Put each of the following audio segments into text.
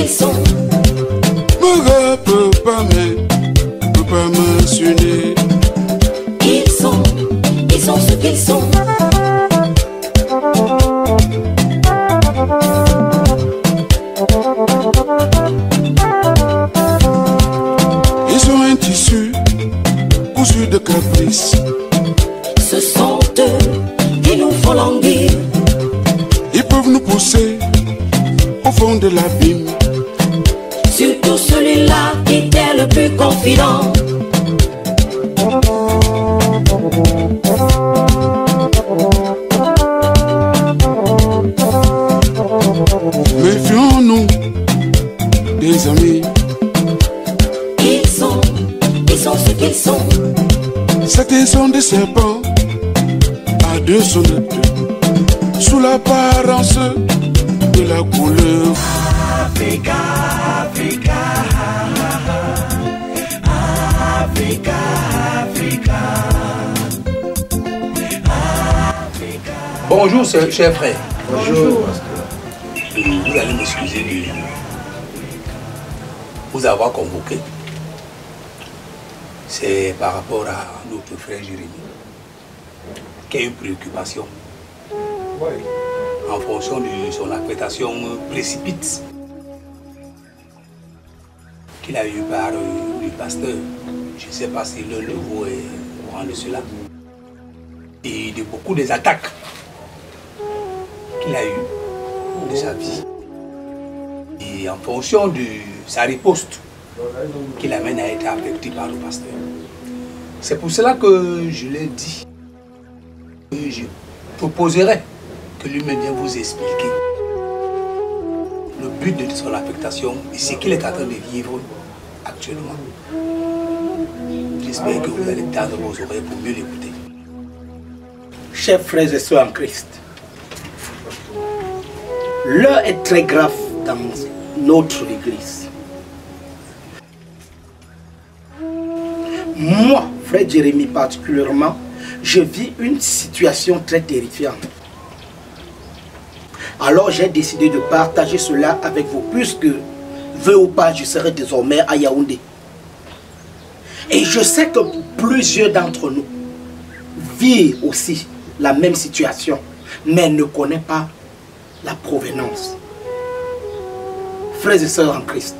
qu'ils sont. Mon peut pas mentionner. Ils sont ce qu'ils sont. Ils ont un tissu cousu de caprice. Ce sont eux qui nous font languir. Ils peuvent nous pousser au fond de l'abîme. Surtout celui-là qui était le plus confident. Méfions-nous des amis. Ils sont ce qu'ils sont. Certains sont des serpents à deux sonnettes, sous l'apparence de la couleur. Africa, Africa, Africa, Africa. Bonjour, cher frère. Bonjour. Vous allez m'excuser de vous avoir convoqué. C'est par rapport à notre frère Jérémie qui a une préoccupation en fonction de son affectation précipite qu'il a eu par le pasteur. Je ne sais pas si le nouveau est au courant de cela. Et de beaucoup des attaques qu'il a eues de sa vie. Et en fonction de sa riposte qui l'amène à être affecté par le pasteur. C'est pour cela que je l'ai dit. Je proposerai que lui-même vienne vous expliquer le but de son affectation et ce qu'il est en train de vivre actuellement. J'espère que vous allez tendre vos oreilles pour mieux l'écouter. Chers frères et sœurs en Christ, l'heure est très grave dans notre église. Moi, frère Jérémie particulièrement, je vis une situation très terrifiante. Alors j'ai décidé de partager cela avec vous, puisque, veux ou pas, je serai désormais à Yaoundé. Et je sais que plusieurs d'entre nous vivent aussi la même situation, mais ne connaissent pas la provenance. Frères et sœurs en Christ,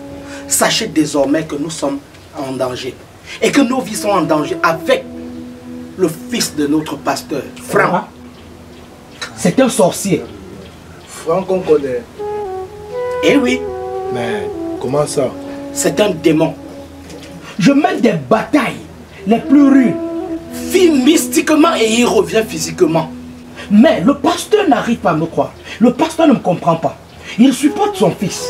sachez désormais que nous sommes en danger et que nos vies sont en danger avec le fils de notre pasteur, Franck. C'est un sorcier. Franck, on connaît. Eh oui. Mais comment ça? C'est un démon. Je mène des batailles les plus rudes. Vit mystiquement et il revient physiquement. Mais le pasteur n'arrive pas à me croire. Le pasteur ne me comprend pas. Il supporte son fils.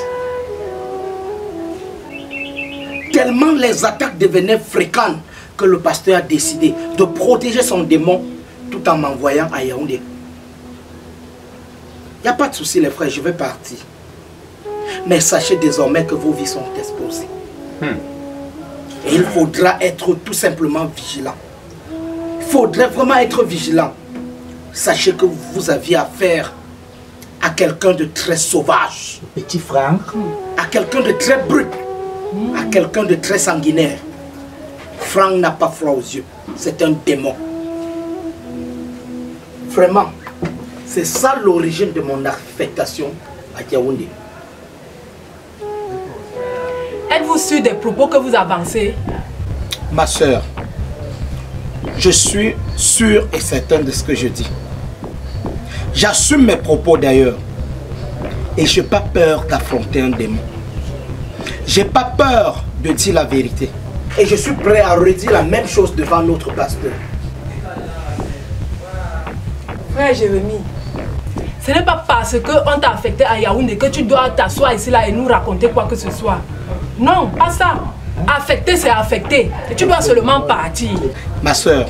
Tellement les attaques devenaient fréquentes que le pasteur a décidé de protéger son démon tout en m'envoyant à Yaoundé. Il n'y a pas de souci les frères, je vais partir. Mais sachez désormais que vos vies sont exposées. Et il faudra être tout simplement vigilant. Il faudrait vraiment être vigilant. Sachez que vous aviez affaire à quelqu'un de très sauvage. Petit Franck. À quelqu'un de très brut. À quelqu'un de très sanguinaire. Franck n'a pas froid aux yeux. C'est un démon. Vraiment, c'est ça l'origine de mon affectation à Yaoundé. Êtes-vous sûr des propos que vous avancez? Ma soeur, je suis sûr et certain de ce que je dis. J'assume mes propos d'ailleurs. Et je n'ai pas peur d'affronter un démon. Je n'ai pas peur de dire la vérité. Et je suis prêt à redire la même chose devant notre pasteur. Frère Jérémie, ce n'est pas parce qu'on t'a affecté à Yaoundé que tu dois t'asseoir ici là et nous raconter quoi que ce soit. Non, pas ça. Affecté, c'est affecté. Et tu dois seulement partir. Ma soeur.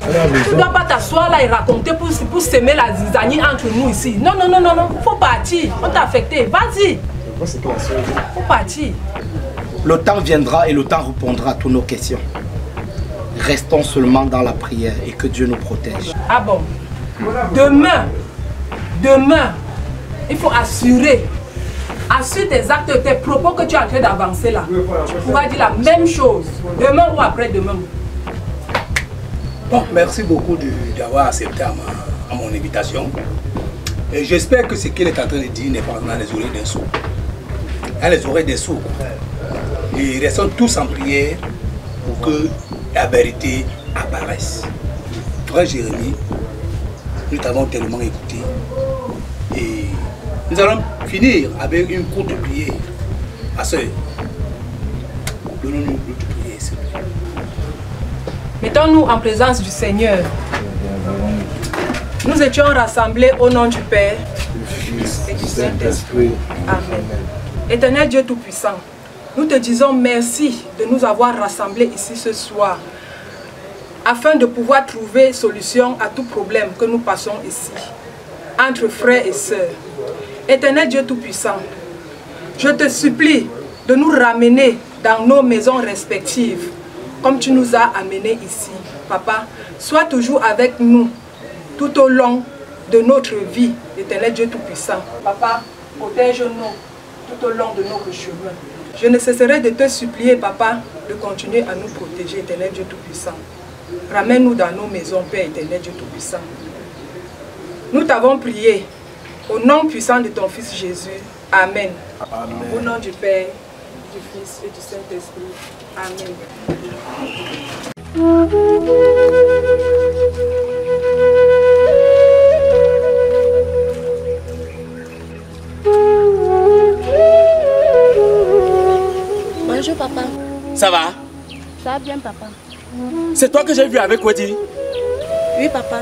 Tu ne dois pas t'asseoir là et raconter pour s'aimer la zizanie entre nous ici. Non, non, non, non, non. Faut partir. On t'a affecté. Vas-y. Faut partir. Le temps viendra et le temps répondra à toutes nos questions. Restons seulement dans la prière et que Dieu nous protège. Ah bon? Demain, il faut assurer suite exacte de tes propos que tu es en train d'avancer là, tu pourras dire la même chose, demain ou après-demain. Bon, merci beaucoup d'avoir accepté à mon invitation. Et j'espère que ce qu'il est en train de dire n'est pas dans les oreilles d'un sourd. Dans les oreilles des sourds. Et restons tous en prière pour que la vérité apparaisse. Frère Jérémie, nous t'avons tellement écouté. Et nous allons finir avec une courte prière. Ma soeur, donnons-nous une courte prière, s'il vous plaît. Mettons-nous en présence du Seigneur. Nous étions rassemblés au nom du Père, du Fils et du Saint-Esprit. Amen. Éternel Dieu Tout-Puissant, nous te disons merci de nous avoir rassemblés ici ce soir afin de pouvoir trouver solution à tout problème que nous passons ici, entre frères et sœurs. Éternel Dieu Tout-Puissant, je te supplie de nous ramener dans nos maisons respectives, comme tu nous as amenés ici. Papa, sois toujours avec nous tout au long de notre vie, Éternel Dieu Tout-Puissant. Papa, protège-nous tout au long de notre chemin. Je ne cesserai de te supplier, Papa, de continuer à nous protéger, Éternel Dieu Tout-Puissant. Ramène-nous dans nos maisons, Père Éternel Dieu Tout-Puissant. Nous t'avons prié au nom puissant de ton Fils Jésus. Amen. Amen. Au nom du Père, du Fils et du Saint-Esprit. Amen. Bonjour papa. Ça va? Ça va bien papa. C'est toi que j'ai vu avec Wedi? Oui papa.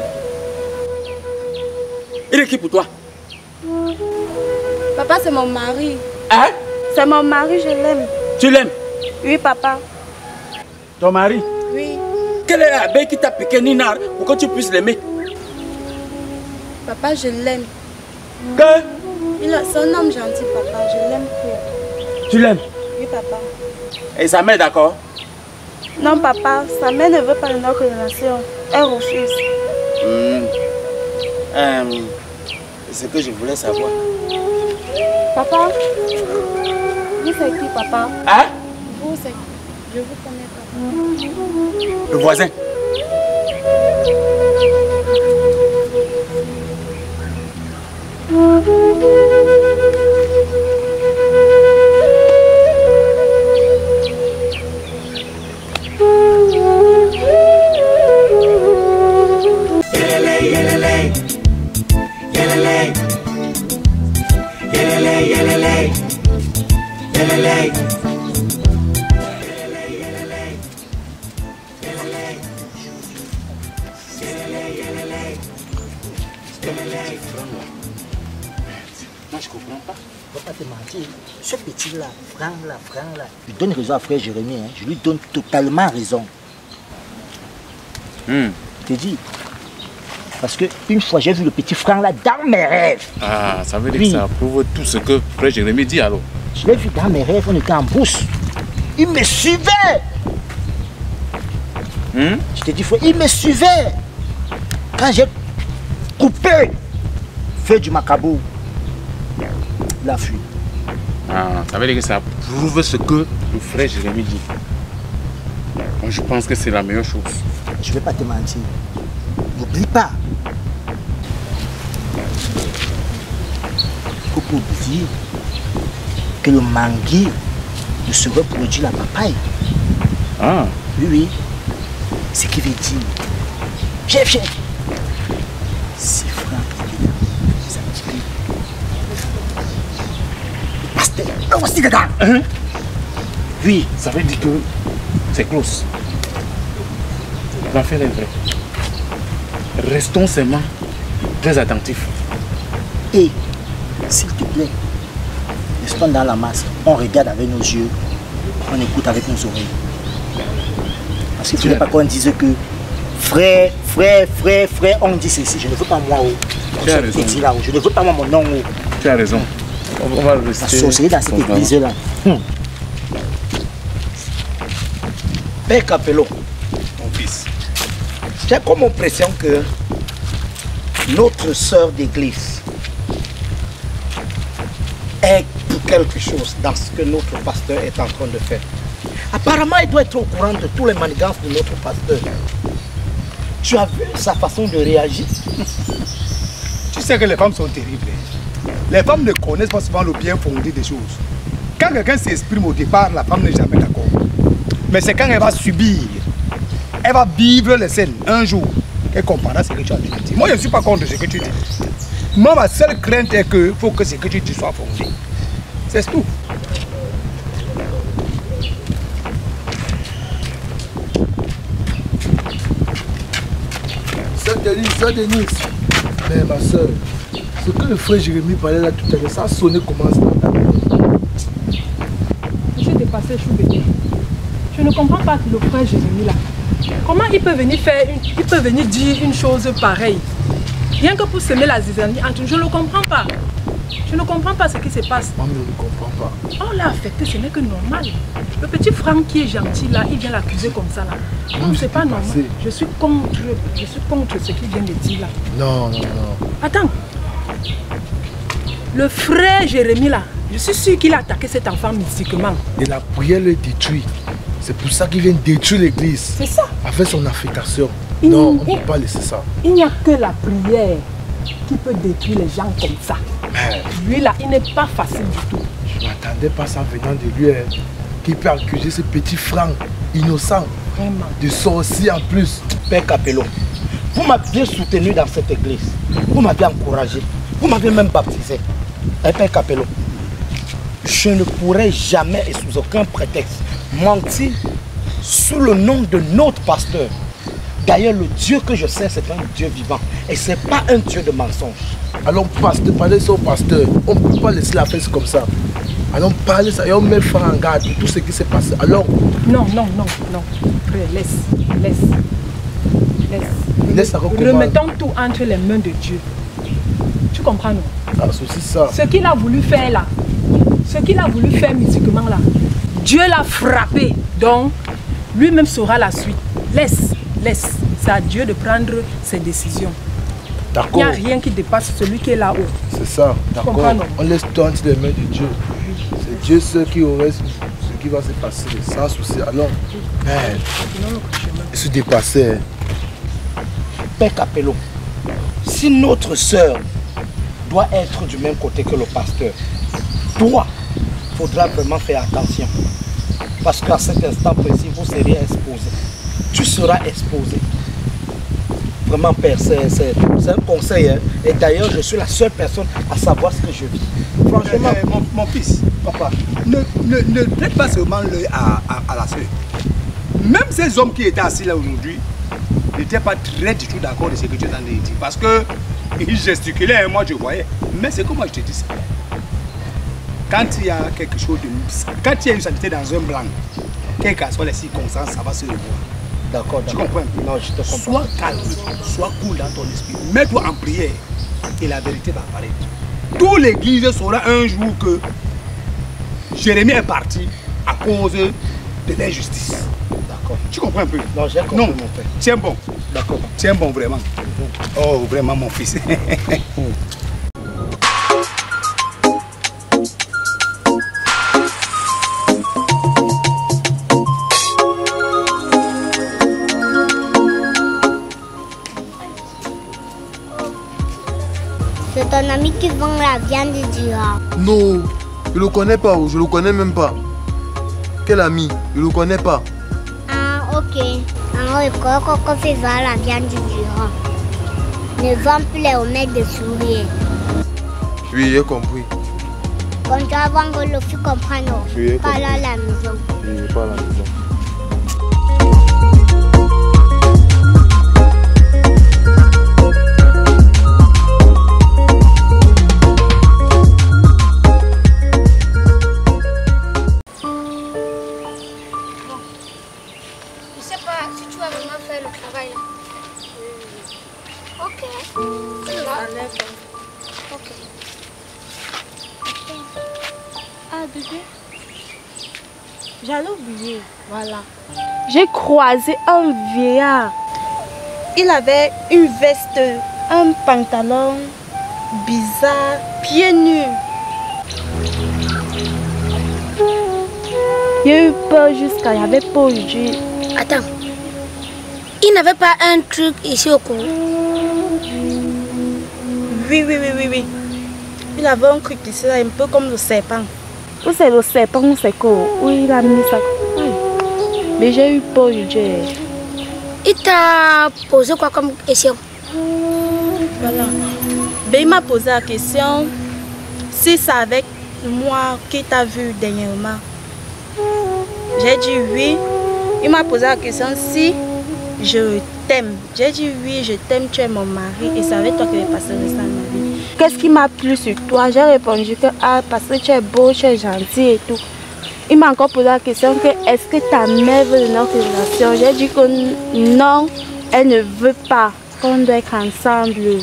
Il est qui pour toi? Papa c'est mon mari. Hein? C'est mon mari, je l'aime. Tu l'aimes? Oui papa. Ton mari? Oui. Quelle est la bête qui t'a piqué Nina pour que tu puisses l'aimer? Papa je l'aime. Que? C'est un homme gentil papa, je l'aime trop. Tu l'aimes? Oui papa. Et sa mère d'accord? Non papa, sa mère ne veut pas de notre relation. Elle refuse. C'est ce que je voulais savoir. Papa, vous c'est qui papa? Hein? Vous c'est qui? Je vous connais papa. Le voisin. Moi je comprends pas. Je ne vais pas te mentir. Ce petit-là, Franck là, je donne raison à frère Jérémie. Hein. Je lui donne totalement raison. Je te dis. Parce qu'une fois j'ai vu le petit Franck là dans mes rêves. Ah, ça veut dire que ça prouve tout ce que frère Jérémie dit alors. Je l'ai vu dans mes rêves, on était en brousse. Il me suivait. Je te dis, frère, il me suivait. Quand j'ai coupé feu du Macabou, il a fui. Ah, ça veut dire que ça prouve ce que le frère Jérémie dit. Moi, je pense que c'est la meilleure chose. Je ne vais pas te mentir. N'oublie pas. Il faut pas oublier que le manguier ne se reproduit la papaye. Ah. Oui, oui. Ce qui veut dire, chef, si Franck est là, ça me dit que le pasteur est aussi dedans. Hein? Oui. Ça veut dire que c'est close. L'affaire est vraie. Restons seulement très attentifs. Et, s'il te plaît, restons dans la masse. On regarde avec nos yeux, on écoute avec nos oreilles. Parce qu'il ne faut pas qu'on dise que frère, on dit ceci. Je ne veux pas moi. Tu as raison. Je ne veux pas moi mon nom. Tu as raison. On va rester. La sorcellerie dans cette église-là. Père Capello, Mon fils. j'ai comme impression que notre sœur d'église est quelque chose dans ce que notre pasteur est en train de faire. Apparemment, il doit être au courant de tous les manigances de notre pasteur. Tu as vu sa façon de réagir? Tu sais que les femmes sont terribles. Les femmes ne connaissent pas souvent le bien fondé des choses. Quand quelqu'un s'exprime au départ, la femme n'est jamais d'accord. Mais c'est quand elle va subir, elle va vivre les scènes un jour, qu'elle comprendra ce que tu as dit. Moi, je ne suis pas contre ce que tu dis. Moi, ma seule crainte est qu'il faut que ce que tu dis soit fondé. C'est tout. Ça, Denise. Mais ma soeur, ce que le frère Jérémie parlait là tout à l'heure, ça a sonné comment ça? Je suis dépassée, Choubé. Je ne comprends pas que le frère Jérémie là. Comment il peut venir dire une chose pareille? Rien que pour semer la zizanie entre nous, je ne le comprends pas. Je ne comprends pas ce qui se passe. Moi, je ne comprends pas. On l'a affecté, ce n'est que normal. Le petit Franck qui est gentil là, il vient l'accuser comme ça là. Non, c'est pas normal. Je suis contre ce qu'il vient de dire là. Non. Attends. Le frère Jérémie là, je suis sûr qu'il a attaqué cet enfant mystiquement. Et la prière le détruit. C'est pour ça qu'il vient détruire l'église. C'est ça. Avec son affectation. Non, on ne peut pas laisser ça. Il n'y a que la prière qui peut détruire les gens comme ça. Lui là, il n'est pas facile du tout. Je ne m'attendais pas ça venant de lui. Qui peut accuser ce petit Franck innocent. Vraiment. De sorcier en plus. Père Capello, vous m'avez soutenu dans cette église. Vous m'avez encouragé. Vous m'avez même baptisé. Père Capello, je ne pourrai jamais et sous aucun prétexte mentir sous le nom de notre pasteur. D'ailleurs, le Dieu que je sais, c'est un Dieu vivant. Et ce n'est pas un Dieu de mensonge. Allons parler sur le pasteur. On ne peut pas laisser la fête comme ça. Allons parler ça et on met Franck en garde de tout ce qui s'est passé. Alors... Non. Frère, laisse. Remettons tout entre les mains de Dieu. Tu comprends, non? Ah, c'est ça. Ce qu'il a voulu faire là, ce qu'il a voulu faire mystiquement là, Dieu l'a frappé. Donc, lui-même saura la suite. Laisse. C'est à Dieu de prendre ses décisions. D'accord. Il n'y a rien qui dépasse celui qui est là-haut. C'est ça, d'accord. On laisse tout entre les mains de Dieu. C'est Dieu seul qui aurait ce qui va se passer, sans souci. Alors, il se dépassait. Père Capello, si notre soeur doit être du même côté que le pasteur, toi, il faudra vraiment faire attention. Parce qu'à cet instant précis, vous serez exposé. Tu seras exposé. Vraiment, Père, c'est un conseil. Hein. Et d'ailleurs, je suis la seule personne à savoir ce que je vis. Franchement, mon fils, papa, ne prête pas seulement l'œil à la soeur. Même ces hommes qui étaient assis là aujourd'hui n'étaient pas très du tout d'accord de ce que tu en as dit. Parce qu'ils gesticulaient, et moi je voyais. Mais c'est comme moi je te dis ça. Quand il y a quelque chose de... Quand il y a une sanité dans un blanc, quelles que soient les circonstances, ça va se revoir. D'accord. Tu comprends? Non, je te comprends. Sois calme, sois cool dans ton esprit. Mets-toi en prière et la vérité va apparaître. Toute l'église saura un jour que Jérémie est parti à cause de l'injustice. D'accord. Tu comprends un peu? Non, j'ai compris, mon père. Tiens bon. D'accord. Tiens bon, vraiment. Oh, vraiment, mon fils. C'est ton ami qui vend la viande du rat. Non, je le connais pas, je le connais même pas. Quel ami? Je le connais pas. Ah, ok. Alors, il croit qu'on fait vendre la viande du rat. Ne vend plus les omelettes de souris. Oui, j'ai compris. Quand tu vas vendre le fil, comprendre. Oui, pas là à la maison. Oui, pas à la maison. J'allais oublier, voilà. J'ai croisé un vieillard. Il avait une veste, un pantalon bizarre, pieds nus. J'ai eu peur jusqu'à... Il n'y avait pas aujourd'hui. Attends. Il n'avait pas un truc ici au Congo? Oui. Il avait un truc ici, là, un peu comme le serpent. Où c'est le serpent ou c'est quoi? Où il a mis ça? Mais j'ai eu peur aujourd'hui. Il t'a posé quoi comme question? Voilà. Ben, il m'a posé la question si c'est avec moi qui t'a vu dernièrement. J'ai dit oui. Il m'a posé la question si je t'aime. J'ai dit oui, je t'aime, tu es mon mari et c'est avec toi que je vais passer le restant de ma vie. Qu'est-ce qui m'a plu sur toi? J'ai répondu que parce que tu es beau, tu es gentil et tout. Il m'a encore posé la question que est-ce que ta mère veut de notre relation? J'ai dit que non, elle ne veut pas qu'on doit être ensemble.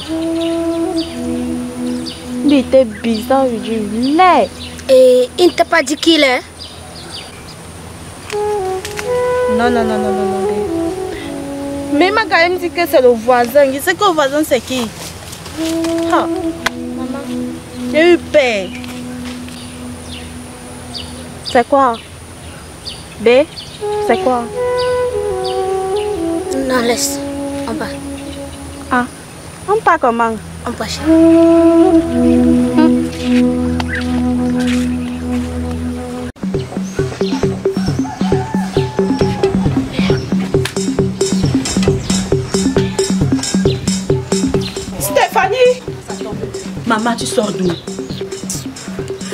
Il était bizarre, je dis laid. Et il ne t'a pas dit qui il est? Non. Mais il m'a quand même dit que c'est le voisin. Il sait que le voisin c'est qui? Ah, maman, j'ai eu peur. C'est quoi? B? C'est quoi? Non, laisse. On part. Ah, on part comment? On part. Stéphanie! Maman, tu sors d'où?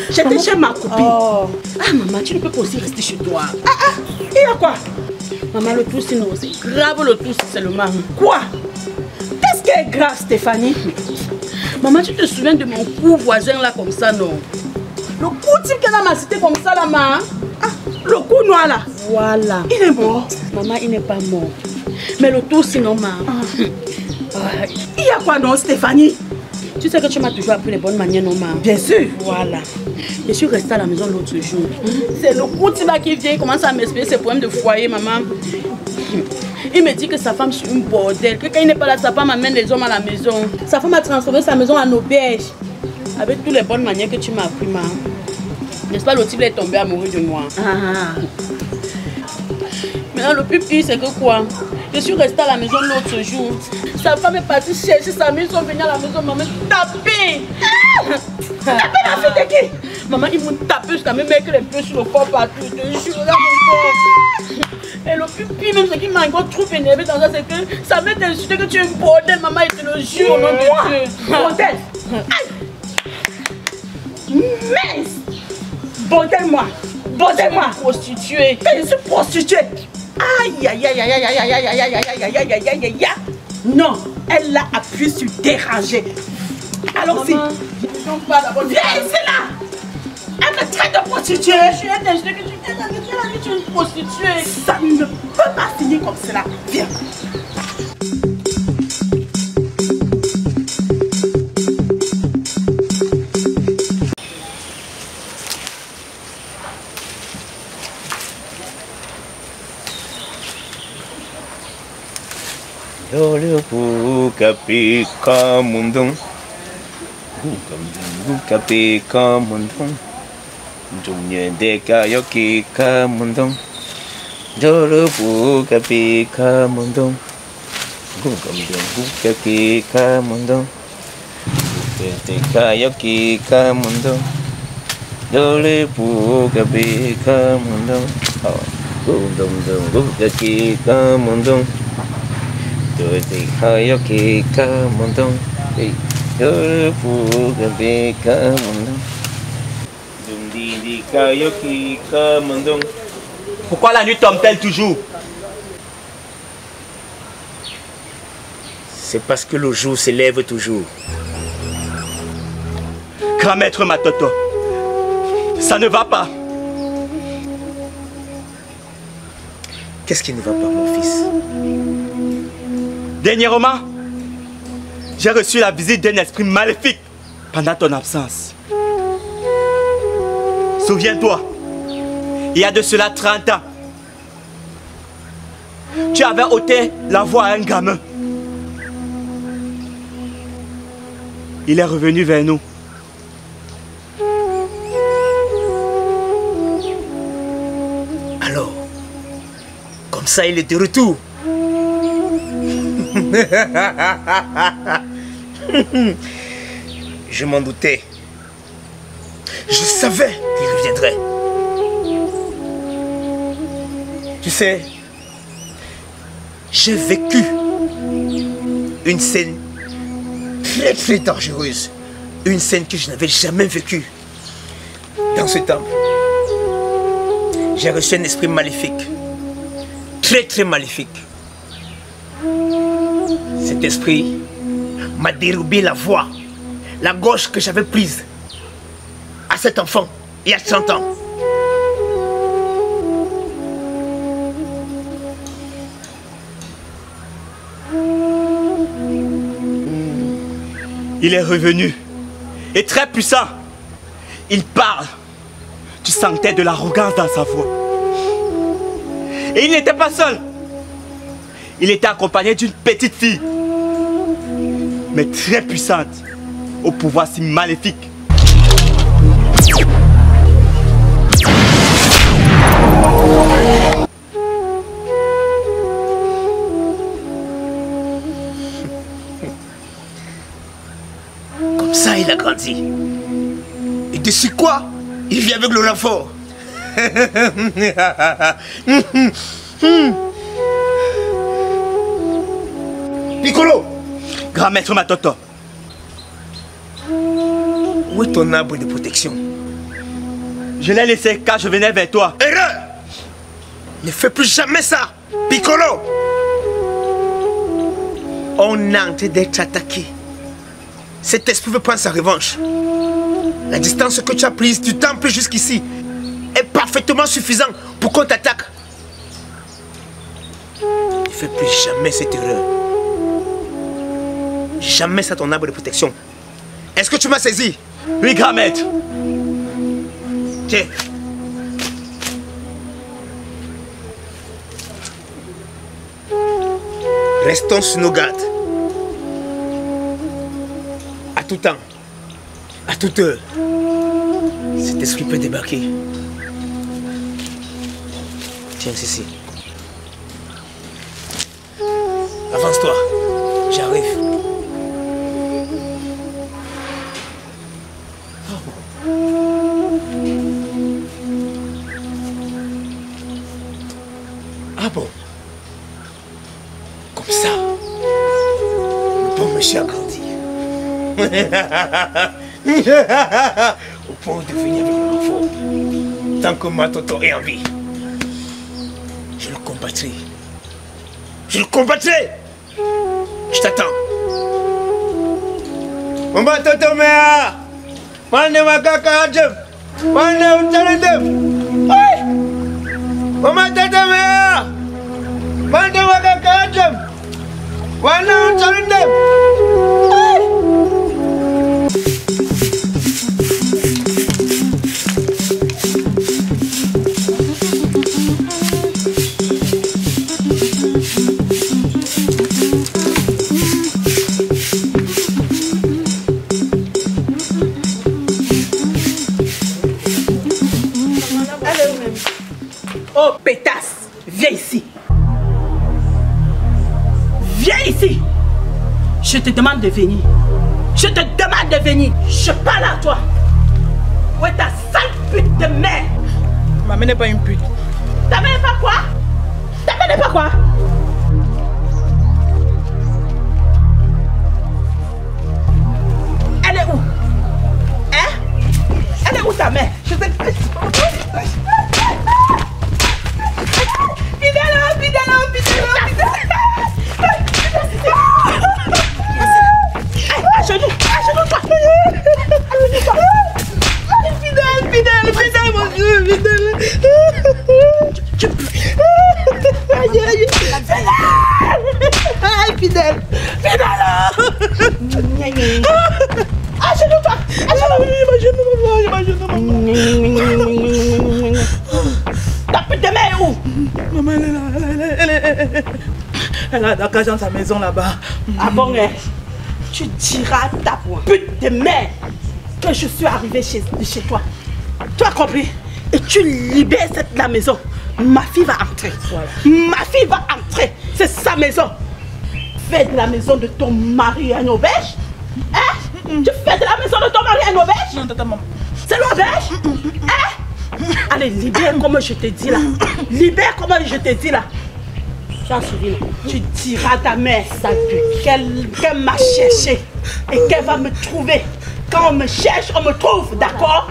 J'étais chez ma copine. Oh. Ah, maman, tu ne peux pas aussi rester chez toi. Il y a quoi? Maman, le tout, sinon, c'est grave, le tout, c'est seulement. Quoi? Qu'est-ce qui est grave, Stéphanie? Maman, tu te souviens de mon coup voisin là, comme ça, non? Le coup type qu'elle m'a cité comme ça, là, maman. Ah, le coup noir, là. Voilà. Il est mort. Maman, il n'est pas mort. Mais le tout, sinon, maman. Il y a quoi, non, Stéphanie? Tu sais que tu m'as toujours appris les bonnes manières, non, maman? Bien sûr. Voilà. Je suis restée à la maison l'autre jour. C'est le Koutiba qui vient, il commence à m'expliquer ses problèmes de foyer, maman. Il me dit que sa femme est une bordel, que quand il n'est pas là, sa femme amène les hommes à la maison. Sa femme a transformé sa maison en auberge. Avec toutes les bonnes manières que tu m'as appris, maman. N'est-ce pas, le type est tombé amoureux de moi. Maintenant, le plus pire, c'est que quoi? Je suis restée à la maison l'autre jour. Sa femme est partie chercher sa mère, ils sont venus à la maison, maman, taper. Taper la fille de qui? Maman, ils m'ont tapé jusqu'à me mettre les pieds sur le corps partout. Je te jure, là, mon corps. Et le plus pire, même ce qui m'a encore trop énervé dans ça, c'est que sa mère t'a insulté que tu es une bordel, maman, il te le jure au nom de Dieu. Bordel. Mince. Bordel-moi. Bordel-moi. Prostituée. Je suis prostituée. Aïe, aïe, aïe, aïe, aïe, aïe, aïe, aïe, aïe, aïe, aïe, aïe, aïe, aïe, aïe. Non, elle l'a appuyé sur déranger. Alors si... Viens ici là. Elle me traite de prostituée. Je suis intelligente que tu es une prostituée. Ça ne peut pas finir comme cela. Viens. Dole bukapi kamundung, bukapi kamundung, dunia deka yoki kamundung. Dole bukapi kamundung, bukapi kamundung, deka yoki kamundung. Dole bukapi kamundung, bukapi kamundung. Tôi thì hơi có kỳ ca mong đông đi nhớ phụ gần đi ca mong đông đừng đi ca có kỳ ca mong đông. Pourquoi la nuit tombe-t-elle toujours? C'est parce que le jour se lève toujours. Grand maître Matoto, ça ne va pas. Qu'est-ce qui ne va pas, mon fils? Dernièrement, j'ai reçu la visite d'un esprit maléfique pendant ton absence. Souviens-toi, il y a de cela 30 ans, tu avais ôté la voix à un gamin. Il est revenu vers nous. Comme ça, il est de retour. Je m'en doutais. Je savais qu'il reviendrait. Tu sais, j'ai vécu une scène très très dangereuse. Une scène que je n'avais jamais vécue. Dans ce temple, j'ai reçu un esprit maléfique. Très très maléfique. Cet esprit m'a dérobé la voix, la gauche que j'avais prise à cet enfant il y a 30 ans. Il est revenu et très puissant. Il parle. Tu sentais de l'arrogance dans sa voix. Et il n'était pas seul. Il était accompagné d'une petite fille, mais très puissante, au pouvoir si maléfique. Comme ça, il a grandi. Et dessus quoi, il vit avec le renfort. Piccolo! Grand maître Matoto. Où est ton arbre de protection? Je l'ai laissé car je venais vers toi. Erreur! Ne fais plus jamais ça, Piccolo! On est en train d'être attaqué. Cet esprit veut prendre sa revanche. La distance que tu as prise du temple jusqu'ici est parfaitement suffisante pour qu'on t'attaque. Ne fais plus jamais cette erreur. Jamais ça ton arbre de protection. Est-ce que tu m'as saisi? Oui, grand maître. Tiens. Restons sur nos gardes. À tout temps, à toute heure, cet esprit peut débarquer. Tiens ceci. Avance-toi, j'arrive. Ah bon? Comme ça, le bon monsieur a grandi. Au point de venir avec le renfort. Tant que Matoto est en vie, je le combattrai. Je le combattrai. Je t'attends. Matoto mea! Mane wakaka ajem! Mane uchaledem! Hey! Matoto mea! Mane wakaka ajem! Mane uchaledem! Oh, pétasse, viens ici. Viens ici. Je te demande de venir. Je te demande de venir. Je parle à toi. Où est ta sale pute de mère? Ma mère n'est pas une pute. Ta mère n'est pas quoi? Ta mère n'est pas quoi? Elle est où? Hein? Elle est où ta mère? Je te... Fidèle, mon Dieu, fidèle. Aïe, aïe. Aïe, fidèle. Achète-toi. Ta pute de mère où? Maman, elle a la cage dans sa maison là-bas. Ah bon, tu diras à ta pute de mère que je suis arrivé chez toi. Tu as compris? Et tu libères la maison. Ma fille va entrer. Voilà. Ma fille va entrer. C'est sa maison. Fais de la maison de ton mari une auberge. Hein? Tu fais de la maison de ton mari une auberge? Non, tata, maman. C'est l'auberge? Hein? Allez, libère comme je te dis là. Libère comme je te dis là. Tu diras à ta mère qu'elle m'a cherché et qu'elle va me trouver. Quand on me cherche, on me trouve, d'accord?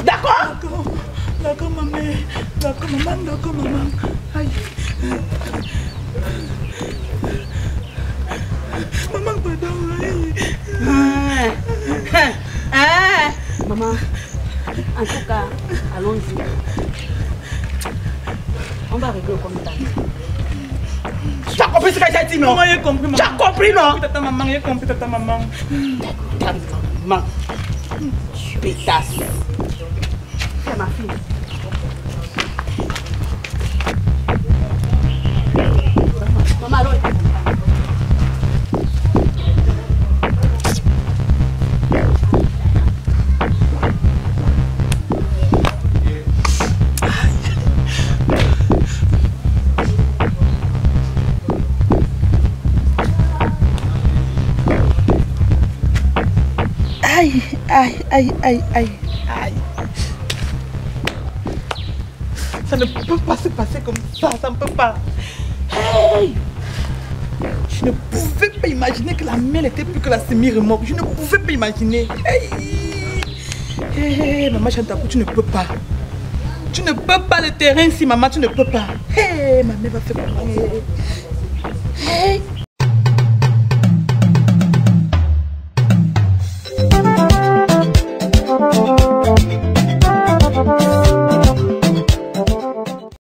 D'accord? D'accord, maman. D'accord, maman. D'accord, maman. Aïe. Maman, pardon. Maman, en tout cas, allons-y. On va régler comme ça. Tu as compris ce que j'ai dit, non? Maman, j'ai compris, maman. Tu as compris, non? Tata, maman, j'ai compris, tata, maman. Tata, maman. Pétasse. C'est ma fille. Maman, allons. Aïe. Ça ne peut pas se passer comme ça ne peut pas. Hey! Je ne pouvais pas imaginer que la mère était plus que la semi-remorque. Je ne pouvais pas imaginer. Hey, maman Chantakou, tu ne peux pas. Tu ne peux pas le terrain ici, maman, tu ne peux pas. Hey, ma mère va faire comment? Hey!